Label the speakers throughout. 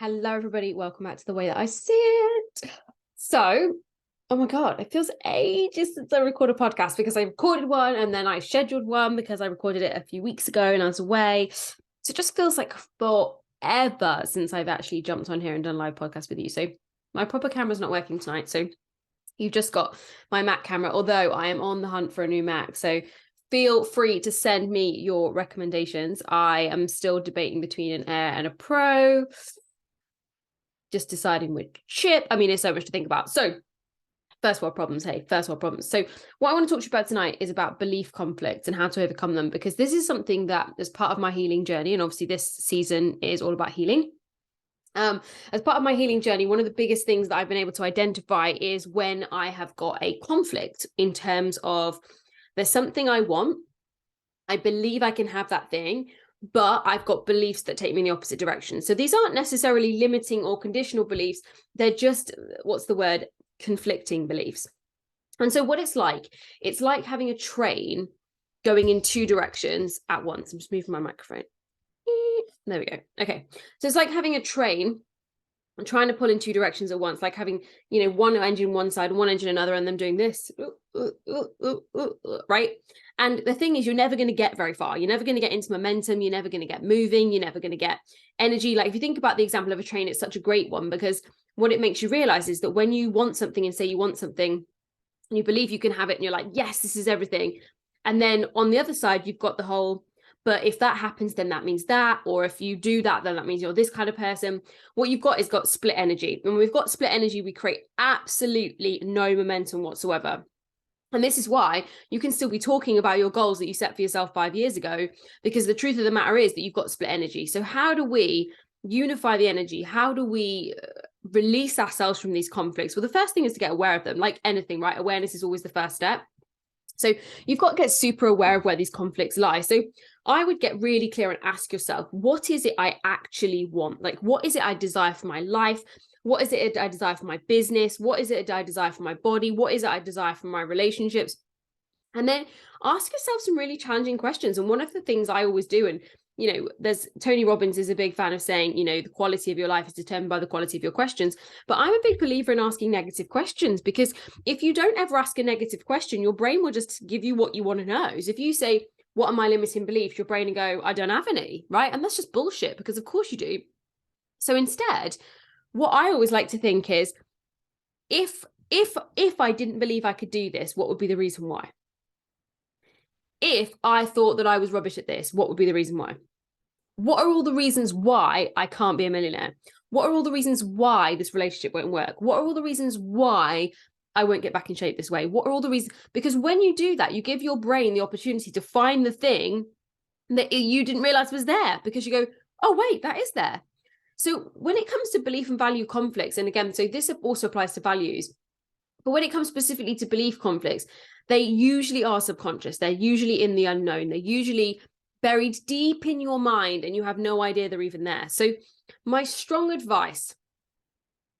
Speaker 1: Hello, everybody. Welcome back to The Way That I See It. So, oh my God, it feels ages since I recorded a podcast because I recorded one and then I scheduled one because I recorded it a few weeks ago and I was away. So it just feels like forever since I've actually jumped on here and done a live podcast with you. So my proper camera's not working tonight. So you've just got my Mac camera, although I am on the hunt for a new Mac. So feel free to send me your recommendations. I am still debating between an Air and a Pro. Just deciding which chip. I mean, there's so much to think about. So first world problems. So what I want to talk to you about tonight is about belief conflicts and how to overcome them, because this is something that is part of my healing journey. And obviously this season is all about healing. As part of my healing journey, one of the biggest things that I've been able to identify is when I have got a conflict in terms of there's something I want. I believe I can have that thing, but I've got beliefs that take me in the opposite direction. So these aren't necessarily limiting or conditional beliefs. They're just, conflicting beliefs. And so what it's like having a train going in two directions at once. I'm just moving my microphone. There we go. Okay. So it's like having a train and trying to pull in two directions at once, like having, one engine one side, one engine another, and them doing this, right? And the thing is, you're never going to get very far. You're never going to get into momentum. You're never going to get moving. You're never going to get energy. Like if you think about the example of a train, it's such a great one, because what it makes you realize is that when you want something and say you want something and you believe you can have it and you're like, yes, this is everything. And then on the other side, you've got the whole, but if that happens, then that means that, or if you do that, then that means you're this kind of person. What you've got is got split energy. And when we've got split energy, we create absolutely no momentum whatsoever. And this is why you can still be talking about your goals that you set for yourself 5 years ago, because the truth of the matter is that you've got split energy. So how do we unify the energy? How do we release ourselves from these conflicts? Well, the first thing is to get aware of them. Like anything, right? Awareness is always the first step. So you've got to get super aware of where these conflicts lie. So I would get really clear and ask yourself, what is it I actually want? Like, what is it I desire for my life? What is it I desire for my business? What is it I desire for my body? What is it I desire for my relationships? And then ask yourself some really challenging questions. And one of the things I always do, and there's Tony Robbins is a big fan of saying, the quality of your life is determined by the quality of your questions. But I'm a big believer in asking negative questions, because if you don't ever ask a negative question, your brain will just give you what you want to know. So if you say, what are my limiting beliefs? Your brain will go, I don't have any, right? And that's just bullshit, because of course you do. So instead, what I always like to think is, if I didn't believe I could do this, what would be the reason why? If I thought that I was rubbish at this, what would be the reason why? What are all the reasons why I can't be a millionaire? What are all the reasons why this relationship won't work? What are all the reasons why I won't get back in shape this way? What are all the reasons? Because when you do that, you give your brain the opportunity to find the thing that you didn't realize was there, because you go, oh, wait, that is there. So when it comes to belief and value conflicts, and again, so this also applies to values, but when it comes specifically to belief conflicts, they usually are subconscious. They're usually in the unknown. They're usually buried deep in your mind and you have no idea they're even there. So my strong advice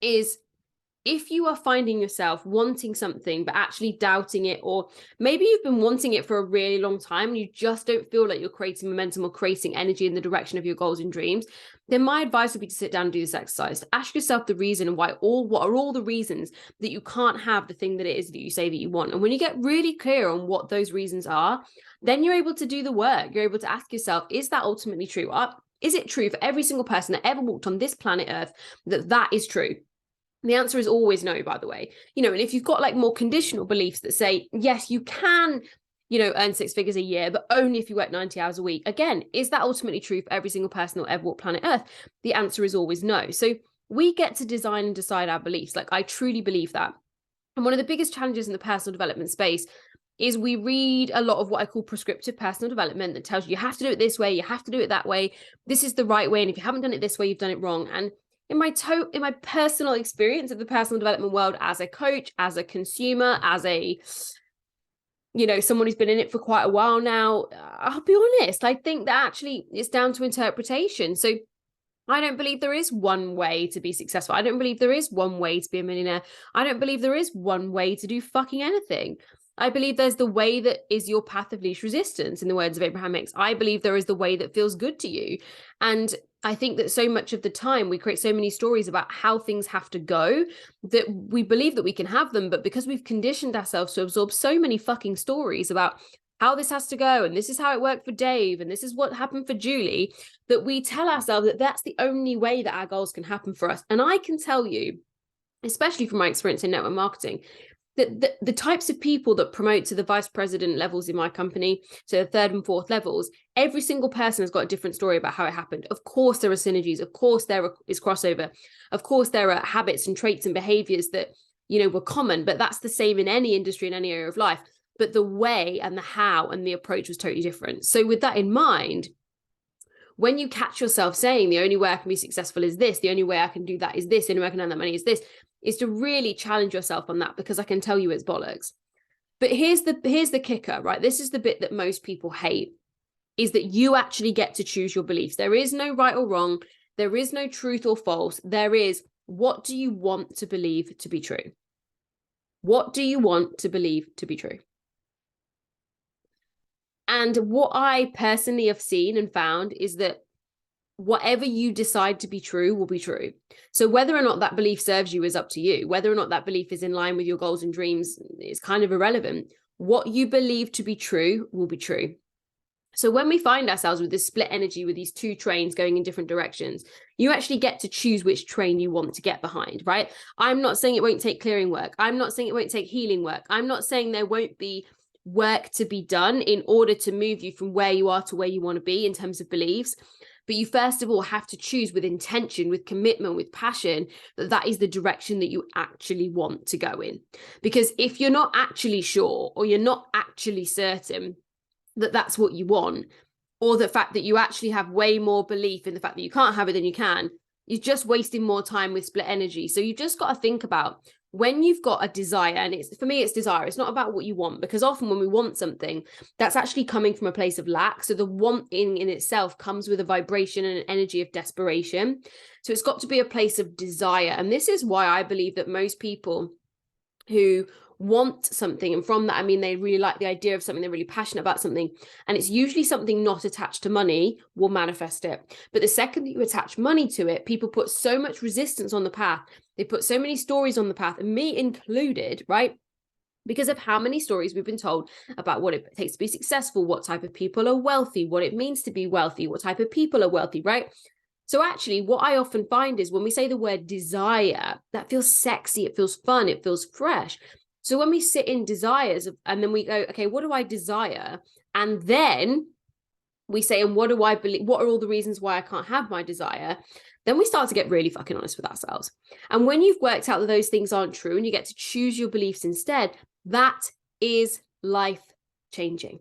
Speaker 1: is, if you are finding yourself wanting something but actually doubting it, or maybe you've been wanting it for a really long time and you just don't feel like you're creating momentum or creating energy in the direction of your goals and dreams, then my advice would be to sit down and do this exercise. Ask yourself the reason why, what are all the reasons that you can't have the thing that it is that you say that you want. And when you get really clear on what those reasons are, then you're able to do the work. You're able to ask yourself, is that ultimately true? Is it true for every single person that ever walked on this planet Earth that is true? The answer is always no, by the way. And if you've got like more conditional beliefs that say, yes, you can, earn 6 figures a year, but only if you work 90 hours a week. Again, is that ultimately true for every single person that ever walked planet Earth? The answer is always no. So we get to design and decide our beliefs. Like, I truly believe that. And one of the biggest challenges in the personal development space is we read a lot of what I call prescriptive personal development that tells you have to do it this way, you have to do it that way. This is the right way. And if you haven't done it this way, you've done it wrong. And in my personal experience of the personal development world, as a coach, as a consumer, as a, someone who's been in it for quite a while now, I'll be honest, I think that actually it's down to interpretation. So I don't believe there is one way to be successful. I don't believe there is one way to be a millionaire. I don't believe there is one way to do fucking anything. I believe there's the way that is your path of least resistance, in the words of Abraham Hicks. I believe there is the way that feels good to you. And I think that so much of the time we create so many stories about how things have to go that we believe that we can have them. But because we've conditioned ourselves to absorb so many fucking stories about how this has to go, and this is how it worked for Dave, and this is what happened for Julie, that we tell ourselves that that's the only way that our goals can happen for us. And I can tell you, especially from my experience in network marketing, that the types of people that promote to the vice president levels in my company, to the third and fourth levels, every single person has got a different story about how it happened. Of course, there are synergies. Of course, there is crossover. Of course, there are habits and traits and behaviors that, were common, but that's the same in any industry, in any area of life. But the way and the how and the approach was totally different. So with that in mind, when you catch yourself saying the only way I can be successful is this, the only way I can do that is this, the only way I can earn that money is this, is to really challenge yourself on that, because I can tell you it's bollocks. But here's the kicker, right? This is the bit that most people hate, is that you actually get to choose your beliefs. There is no right or wrong. There is no truth or false. There is, what do you want to believe to be true? What do you want to believe to be true? And what I personally have seen and found is that whatever you decide to be true will be true. So whether or not that belief serves you is up to you. Whether or not that belief is in line with your goals and dreams is kind of irrelevant. What you believe to be true will be true. So when we find ourselves with this split energy, with these two trains going in different directions, you actually get to choose which train you want to get behind, right? I'm not saying it won't take clearing work. I'm not saying it won't take healing work. I'm not saying there won't be work to be done in order to move you from where you are to where you want to be in terms of beliefs. But you first of all have to choose with intention, with commitment, with passion, that is the direction that you actually want to go in. Because if you're not actually sure, or you're not actually certain that that's what you want, or the fact that you actually have way more belief in the fact that you can't have it than you can, you're just wasting more time with split energy. So you've just got to think about, when you've got a desire, and for me, it's desire. It's not about what you want, because often when we want something, that's actually coming from a place of lack. So the wanting in itself comes with a vibration and an energy of desperation. So it's got to be a place of desire. And this is why I believe that most people who want something, and from that I mean they really like the idea of something, they're really passionate about something, and it's usually something not attached to money, will manifest it. But the second that you attach money to it, people put so much resistance on the path, they put so many stories on the path, and me included, right? Because of how many stories we've been told about what it takes to be successful, what type of people are wealthy, what it means to be wealthy, what type of people are wealthy, right? So actually, what I often find is when we say the word desire, that feels sexy, it feels fun, it feels fresh. So when we sit in desires, and then we go, okay, what do I desire? And then we say, and what do I believe? What are all the reasons why I can't have my desire? Then we start to get really fucking honest with ourselves. And when you've worked out that those things aren't true and you get to choose your beliefs instead, that is life changing.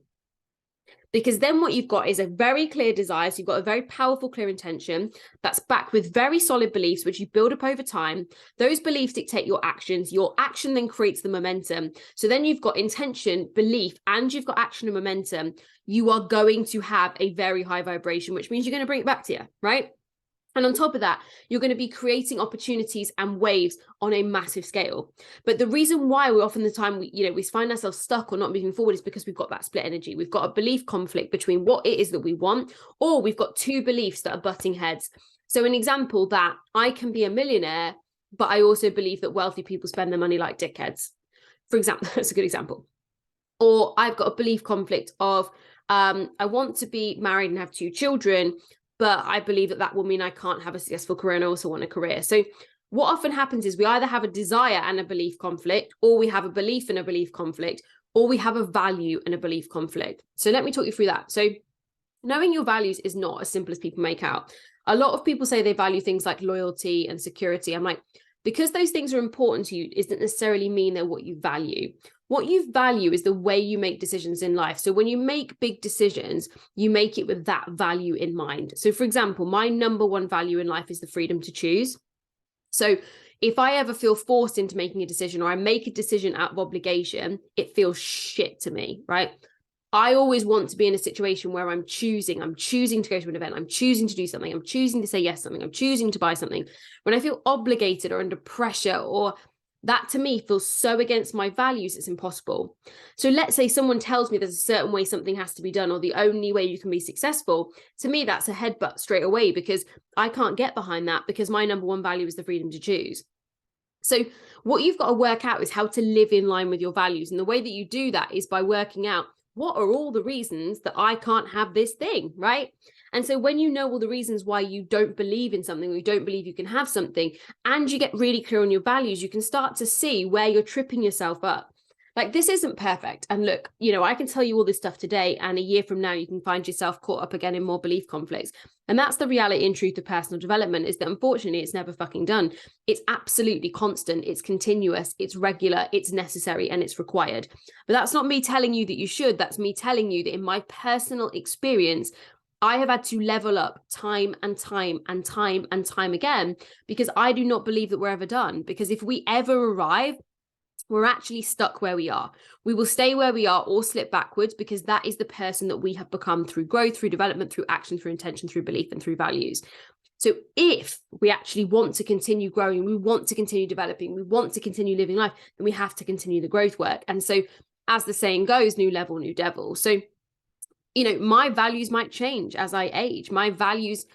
Speaker 1: Because then what you've got is a very clear desire. So you've got a very powerful, clear intention that's backed with very solid beliefs, which you build up over time. Those beliefs dictate your actions. Your action then creates the momentum. So then you've got intention, belief, and you've got action and momentum. You are going to have a very high vibration, which means you're going to bring it back to you, right? And on top of that, you're going to be creating opportunities and waves on a massive scale. But the reason why we often the time we find ourselves stuck or not moving forward is because we've got that split energy. We've got a belief conflict between what it is that we want, or we've got two beliefs that are butting heads. So an example, that I can be a millionaire, but I also believe that wealthy people spend their money like dickheads. For example, that's a good example. Or I've got a belief conflict of I want to be married and have 2 children, but I believe that will mean I can't have a successful career, and I also want a career. So what often happens is we either have a desire and a belief conflict, or we have a belief and a belief conflict, or we have a value and a belief conflict. So let me talk you through that. So knowing your values is not as simple as people make out. A lot of people say they value things like loyalty and security. I'm like, because those things are important to you, doesn't necessarily mean they're what you value. What you value is the way you make decisions in life. So when you make big decisions, you make it with that value in mind. So for example, my number one value in life is the freedom to choose. So if I ever feel forced into making a decision, or I make a decision out of obligation, it feels shit to me, right? I always want to be in a situation where I'm choosing to go to an event, I'm choosing to do something, I'm choosing to say yes to something, I'm choosing to buy something. When I feel obligated or under pressure, or That to me feels so against my values, it's impossible. So let's say someone tells me there's a certain way something has to be done, or the only way you can be successful. To me, that's a headbutt straight away, because I can't get behind that, because my number one value is the freedom to choose. So what you've got to work out is how to live in line with your values. And the way that you do that is by working out, what are all the reasons that I can't have this thing, right? And so when you know all the reasons why you don't believe in something, or you don't believe you can have something, and you get really clear on your values, you can start to see where you're tripping yourself up. Like, this isn't perfect. And look, you know, I can tell you all this stuff today, and a year from now, you can find yourself caught up again in more belief conflicts. And that's the reality and truth of personal development, is that unfortunately, it's never fucking done. It's absolutely constant. It's continuous. It's regular. It's necessary, and it's required. But that's not me telling you that you should. That's me telling you that in my personal experience, I have had to level up time and time and time and time again, because I do not believe that we're ever done. Because if we ever arrive, we're actually stuck where we are. We will stay where we are or slip backwards, because that is the person that we have become through growth, through development, through action, through intention, through belief, and through values. So if we actually want to continue growing, we want to continue developing, we want to continue living life, then we have to continue the growth work. And so, as the saying goes, new level, new devil. So, you know, my values might change as I age. My values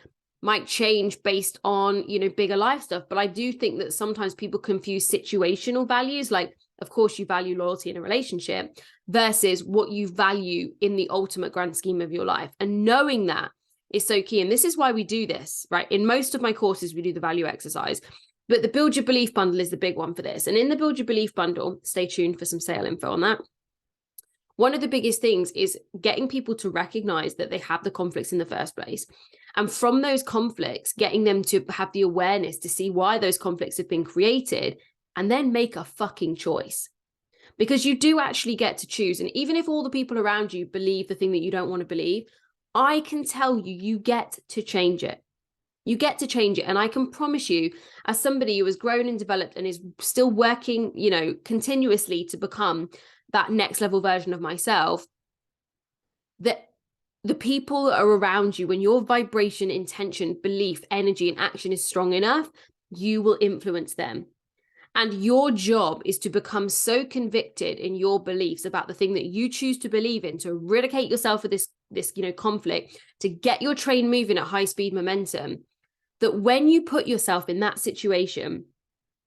Speaker 1: might change based on, you know, bigger life stuff. But I do think that sometimes people confuse situational values. Like, of course, you value loyalty in a relationship versus what you value in the ultimate grand scheme of your life. And knowing that is so key. And this is why we do this, right? In most of my courses, we do the value exercise. But the Build Your Belief bundle is the big one for this. And in the Build Your Belief bundle, stay tuned for some sale info on that. One of the biggest things is getting people to recognize that they have the conflicts in the first place. And from those conflicts, getting them to have the awareness to see why those conflicts have been created, and then make a fucking choice. Because you do actually get to choose. And even if all the people around you believe the thing that you don't want to believe, I can tell you, you get to change it. You get to change it. And I can promise you, as somebody who has grown and developed and is still working, you know, continuously to become that next level version of myself, that the people that are around you, when your vibration, intention, belief, energy, and action is strong enough, you will influence them. And your job is to become so convicted in your beliefs about the thing that you choose to believe in, to eradicate yourself of this, you know, conflict, to get your train moving at high speed momentum, that when you put yourself in that situation,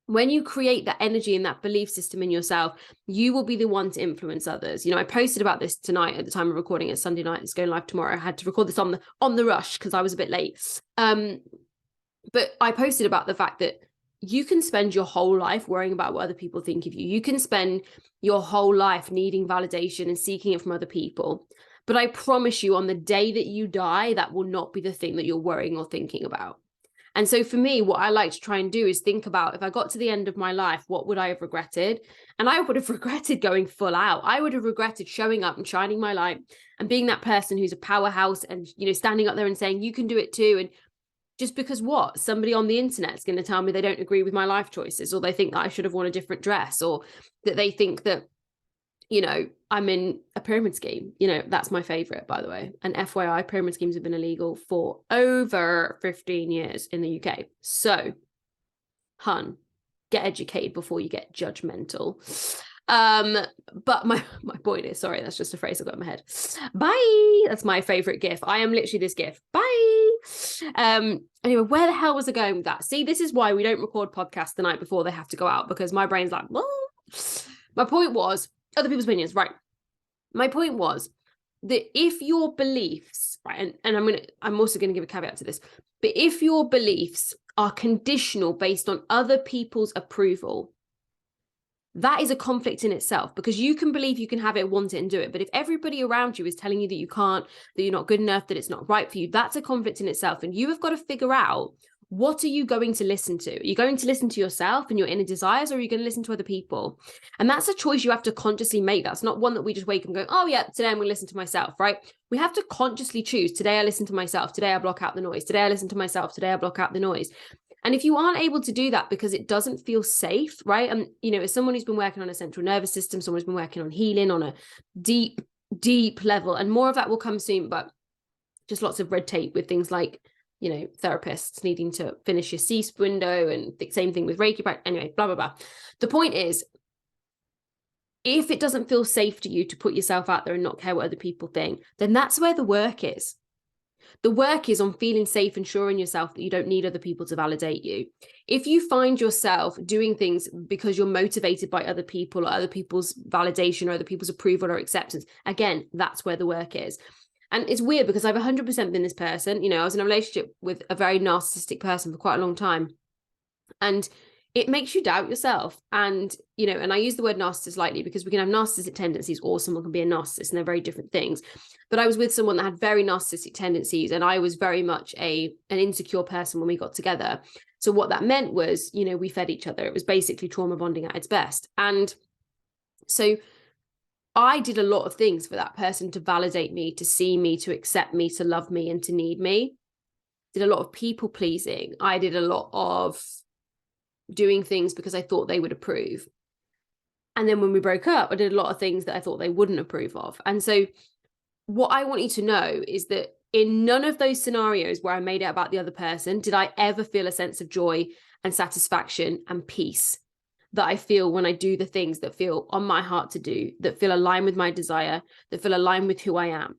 Speaker 1: when you create that energy and that belief system in yourself, you will be the one to influence others. You know, I posted about this tonight at the time of recording. It's Sunday night. It's going live tomorrow. I had to record this on the rush because I was a bit late. But I posted about the fact that you can spend your whole life worrying about what other people think of you. You can spend your whole life needing validation and seeking it from other people. But I promise you, on the day that you die, that will not be the thing that you're worrying or thinking about. And so for me, what I like to try and do is think about, if I got to the end of my life, what would I have regretted? And I would have regretted going full out. I would have regretted showing up and shining my light and being that person who's a powerhouse and, you know, standing up there and saying, you can do it too. And just because what? Somebody on the internet is going to tell me they don't agree with my life choices, or they think that I should have worn a different dress, or that they think that, you know, I'm in a pyramid scheme. You know, that's my favorite, by the way. And FYI, pyramid schemes have been illegal for over 15 years in the UK. So, hun, get educated before you get judgmental. But my point is, sorry, that's just a phrase I got in my head. Bye. That's my favorite gif. I am literally this gif. Bye. Anyway, where the hell was I going with that? See, this is why we don't record podcasts the night before they have to go out, because my brain's like, what? My point was, other people's opinions, right? My point was that if your beliefs, right, and I'm also going to give a caveat to this, but if your beliefs are conditional based on other people's approval, that is a conflict in itself, because you can believe you can have it, want it, and do it. But if everybody around you is telling you that you can't, that you're not good enough, that it's not right for you, that's a conflict in itself. And you have got to figure out, what are you going to listen to? Are you going to listen to yourself and your inner desires, or are you going to listen to other people? And that's a choice you have to consciously make. That's not one that we just wake up and go, oh yeah, today I'm going to listen to myself, right? We have to consciously choose. Today I listen to myself. Today I block out the noise. Today I listen to myself. Today I block out the noise. And if you aren't able to do that because it doesn't feel safe, right? And, you know, as someone who's been working on a central nervous system, someone who's been working on healing on a deep level, and more of that will come soon, but just lots of red tape with things like therapists needing to finish your cease window, and the same thing with Reiki practice. Anyway, blah, blah, blah. The point is, if it doesn't feel safe to you to put yourself out there and not care what other people think, then that's where the work is. The work is on feeling safe and sure in yourself that you don't need other people to validate you. If you find yourself doing things because you're motivated by other people or other people's validation or other people's approval or acceptance, again, that's where the work is. And it's weird because I've 100% been this person. I was in a relationship with a very narcissistic person for quite a long time. And it makes you doubt yourself. And, and I use the word narcissist lightly because we can have narcissistic tendencies or someone can be a narcissist, and they're very different things. But I was with someone that had very narcissistic tendencies, and I was very much an insecure person when we got together. So what that meant was, we fed each other. It was basically trauma bonding at its best. And so I did a lot of things for that person to validate me, to see me, to accept me, to love me, and to need me. Did a lot of people pleasing. I did a lot of doing things because I thought they would approve. And then when we broke up, I did a lot of things that I thought they wouldn't approve of. And so what I want you to know is that in none of those scenarios where I made it about the other person, did I ever feel a sense of joy and satisfaction and peace that I feel when I do the things that feel on my heart to do, that feel aligned with my desire, that feel aligned with who I am.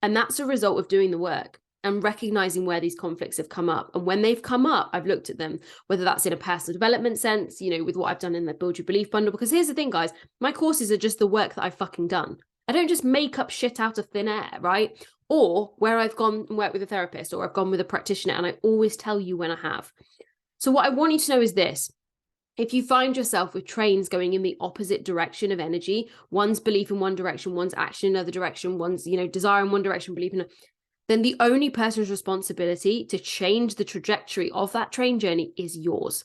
Speaker 1: And that's a result of doing the work and recognizing where these conflicts have come up. And when they've come up, I've looked at them, whether that's in a personal development sense, with what I've done in the Build Your Belief bundle. Because here's the thing, guys, my courses are just the work that I've fucking done. I don't just make up shit out of thin air, right? Or where I've gone and worked with a therapist, or I've gone with a practitioner, and I always tell you when I have. So what I want you to know is this. If you find yourself with trains going in the opposite direction of energy, one's belief in one direction, one's action in another direction, one's, desire in one direction, belief in another, then the only person's responsibility to change the trajectory of that train journey is yours.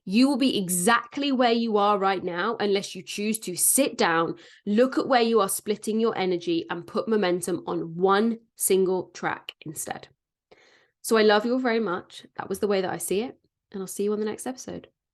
Speaker 1: You will be exactly where you are right now unless you choose to sit down, look at where you are splitting your energy, and put momentum on one single track instead. So I love you all very much. That was the way that I see it, and I'll see you on the next episode.